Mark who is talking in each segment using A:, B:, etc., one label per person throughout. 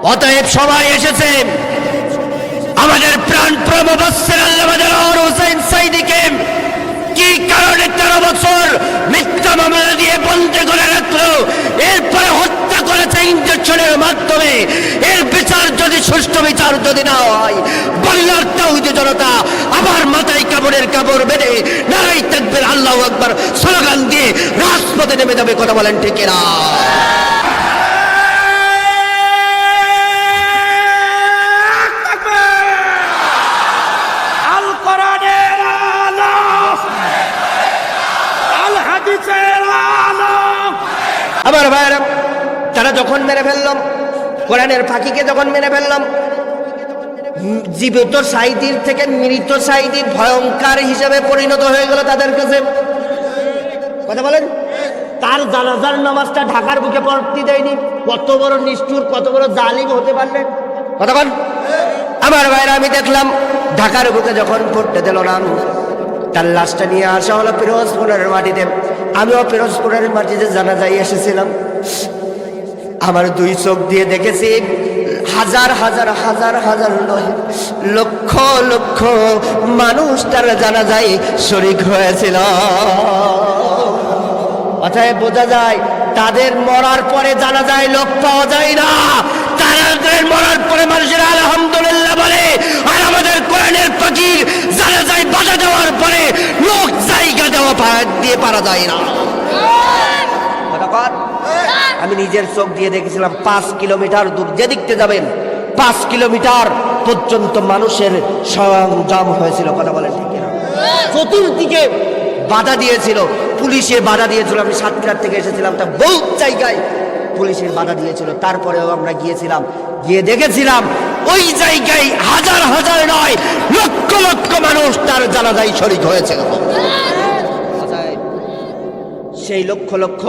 A: অতএব সবাই এসেছেন আমাদের প্রাণপ্রিয় মুফাসসির আল্লামা দেলোয়ার হোসেন সাঈদীকে কি কারণে 13 বছর মিথ্যা মামলা দিয়ে বন্দী করে রাখলো, এরপরে হত্যা করেছে ইঞ্জেকশনের মাধ্যমে। এর বিচার যদি সুষ্ঠু বিচার যদি না হয়, বাংলার তাওহীদি জনতা আবার মাথায় কাপড়ের কাপড় বেঁধে নারায়ে তাকবীর আল্লাহু আকবার স্লোগান দিয়ে রাজপথে নেমে যাবে। কথা বলেন ঠিক কিনা? আমার ভাইরা, তারা যখন মেরে ফেললাম, কোরআনের ফাঁকিকে যখন মেরে ফেললাম, জীবিত সাঈদীর থেকে মৃত সাঈদী ভয়ঙ্কর হিসেবে পরিণত হয়ে গেল তাদের কাছে। কথা বলেন, তার জানাজার নামাজটা ঢাকার বুকে পড়তে দেয়নি। কত বড় নিষ্ঠুর, কত বড় জালিম হতে পারলেন? কথা বল। আমার ভাইরা, আমি দেখলাম ঢাকার বুকে যখন পড়তে দিল না, তার লাশটা নিয়ে আসা হলো পিরোজপুরের মাটিতে। আমিও পিরোজপুরের মাটিতে জানাজায় এসেছিলাম। আমার দুই চোখ দিয়ে দেখেছি হাজার হাজার হাজার হাজার লক্ষ লক্ষ মানুষ তার জানাজায় শরীক হয়েছিল। অতএব বোঝা যায় তাদের মরার পরে জানাজায় লোক পাওয়া যায় না, তাদের মরার পরে মানুষের আলহামদুলিল্লাহ বলে। আর আমাদের কোরআনের ফাঁকির জানাজায় বাধা দেওয়ার পরে লোক জায়গা দেওয়া দিয়ে পারা যায় না। আমি নিজের চোখ দিয়ে দেখেছিলাম 5 কিলোমিটার দূর যেদিকতে যাবেন 5 কিলোমিটার পর্যন্ত মানুষের সংযম হয়েছিল। কথা বলেন ঠিক কিনা? চতুর্দিকে বাধা দিয়েছিল, পুলিশের বাধা দিয়েছিল। আমি সাতক্ষীরা থেকে এসেছিলাম, তা বহুত জায়গায় পুলিশের বাধা দিয়েছিল। তারপরেও আমরা গিয়েছিলাম, গিয়ে দেখেছিলাম ওই জায়গায় হাজার হাজার নয় লক্ষ লক্ষ মানুষ তার জানাজায় শরীক হয়েছিল। সেই লক্ষ লক্ষ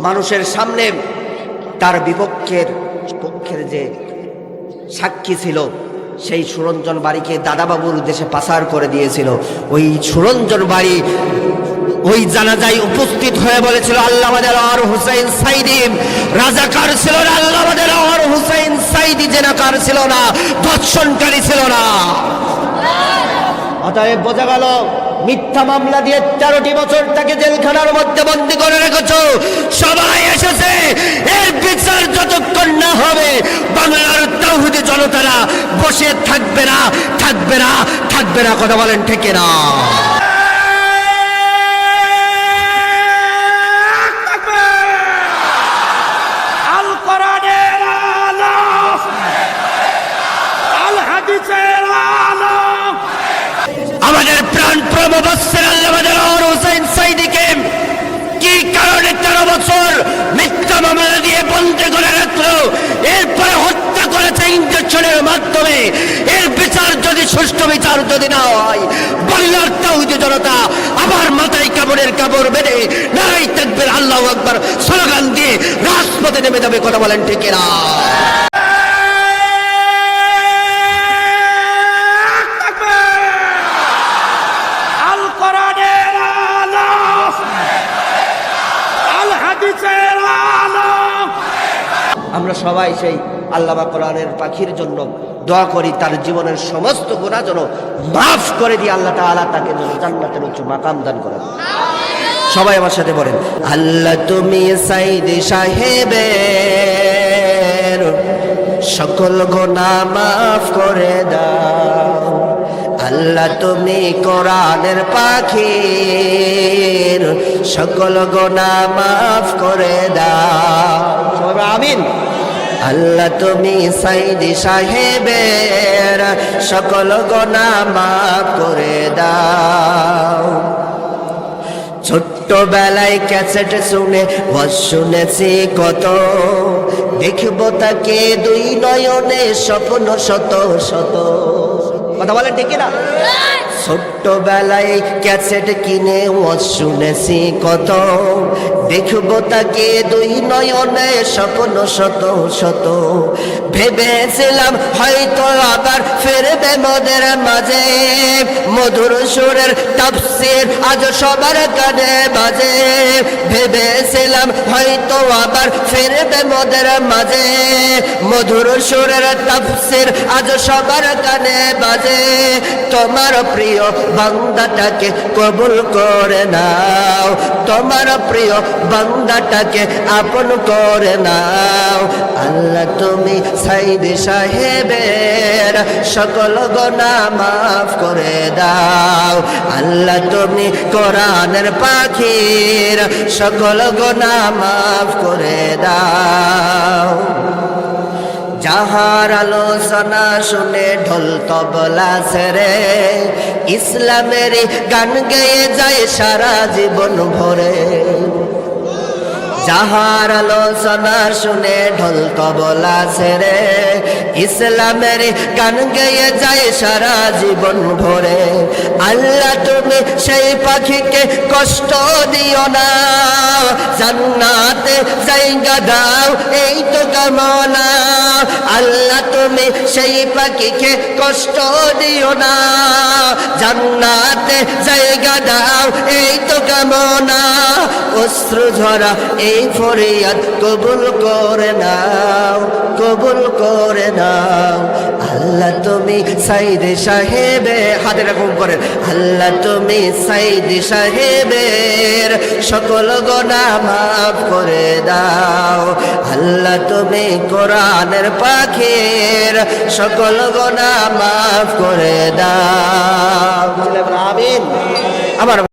A: মানুষের সামনে তার পক্ষের যে সাক্ষী ছিল, সেই সুরঞ্জন বাড়িকে দাদাবাবুর দেশে পাচার করে দিয়েছিল। ওই সুরঞ্জন বাড়ি ওই জানাজায় উপস্থিত হয়ে বলেছিল আল্লামা দেলোয়ার হোসেন সাঈদী রাজাকার ছিল না, আল্লামা দেলোয়ার হোসেন সাঈদী জেনাকার ছিল না, ধর্ষণকারী ছিল না। অতএব বোঝা গেল মিথ্যা মামলা দিয়ে 13টি বছর তাকে জেলখানার মধ্যে বন্দী করে রেখেছো। সবাই এসেছে, এর বিচার যতক্ষণ না হবে বাংলার তাওহীদি জনতারা বসে থাকবে না, থাকবে না, থাকবে না। কথা বলেন ঠিক কিনা?
B: আল কোরআনের আলো, আল হাদিসের আলো।
A: আমাদের প্রাণপ্রিয় মুফাসসির আল্লামা দেলোয়ার হোসেন সাঈদীকে কি কারণে 13 বছর মিথ্যা মামলা দিয়ে বন্দী করে রাখলো, এরপরে হত্যা করেছে ইঞ্জেকশনের মাধ্যমে। এর বিচার যদি সুষ্ঠু বিচার যদি না হয়, বাংলার তাওহীদি জনতা আবার মাথায় কাপড়ের কাপড় বেঁধে নারায়ে তাকবীর আল্লাহু আকবার স্লোগান দিয়ে রাজপথে নেমে যাবে। কথা বলেন ঠিক কিনা? আমরা সবাই সেই আল্লামা কোরআনের পাখির জন্য দোয়া করি, তার জীবনের সমস্ত গুনাহ যেন মাফ করে দিয়ে আল্লাহ তাআলা তাকে যেন জান্নাতের উচ্চ মাকাম দান করেন। সবাই আমার সাথে বলেন, আল্লাহ তুমি সাঈদী সাহেবের সকল গুনাহ মাফ করে দাও। আল্লাহ তুমি কোরআনের পাখির সকল গুনাহ মাফ করে দাও। সবাই আমিন। আল্লাহ তুমি সাঈদী সাহেবের সকল গুনাহ মাফ করে দাও। ছোট্টবেলায় ক্যাসেট শুনে শুনেছি কত, দেখব তাকে দুই নয়নে স্বপ্ন শত শত। কথা বলেন ঠিক না? ছোট্টবেলায় ক্যাসেট কিনে ওয়াজ শুনেছি কত, দেখবো তাকে দুই নয়নে স্বপ্ন শত শত, ভেবেছিলাম হয়তো আবার ফিরবে মোদের মাঝে, মধুর সুরের তাফসীর আজ সবার কানে বাজে, ভেবেছিলাম হয়তো আবার ফিরবে মোদের মাঝে, মধুর সুরের তাফসীর আজ সবার কানে বাজে। তোমার প্রিয় বান্দাটাকে কবুল করে নাও, তোমার প্রিয় বান্দাটাকে আপন করে নাও। আল্লাহ তুমি সাইদি সাহেবের সকল গুনাহ মাফ করে দাও, আল্লাহ তুমি কোরআনের পাখির সকল গুনাহ মাফ করে দাও। যাহার আলোচনা শুনে ঢোল তবলা ছেড়ে ইসলামের গান গেয়ে যায় সারা জীবন ভরে, যাহার আলোচনা শুনে ঢোল তবলা ছেড়ে ইসলামের গান গেয়ে যায় সারা জীবন ভরে। আল্লাহ তুমি সেই পাখিকে কষ্ট দিও না, জান্নাতে জায়গা দাও এই তো কামনা। আল্লাহ তুমি সেই পাখিকে কষ্ট দিও না, জান্নাতে জায়গা দাও এই তো কামনা। অশ্রু ঝরা এই ফরিয়াদ কবুল করে নাও, কবুল করে নাও। আল্লাহ তুমি সাইদি সাহেবে হাতে রাখুন করেন, আল্লাহ তুমি সাইদি সাহেবের সকল গুনাহ মাফ করে দাও, আল্লাহ তুমি কোরআনের পাখির সকল গুনাহ মাফ করে দাও। আমিন। আমার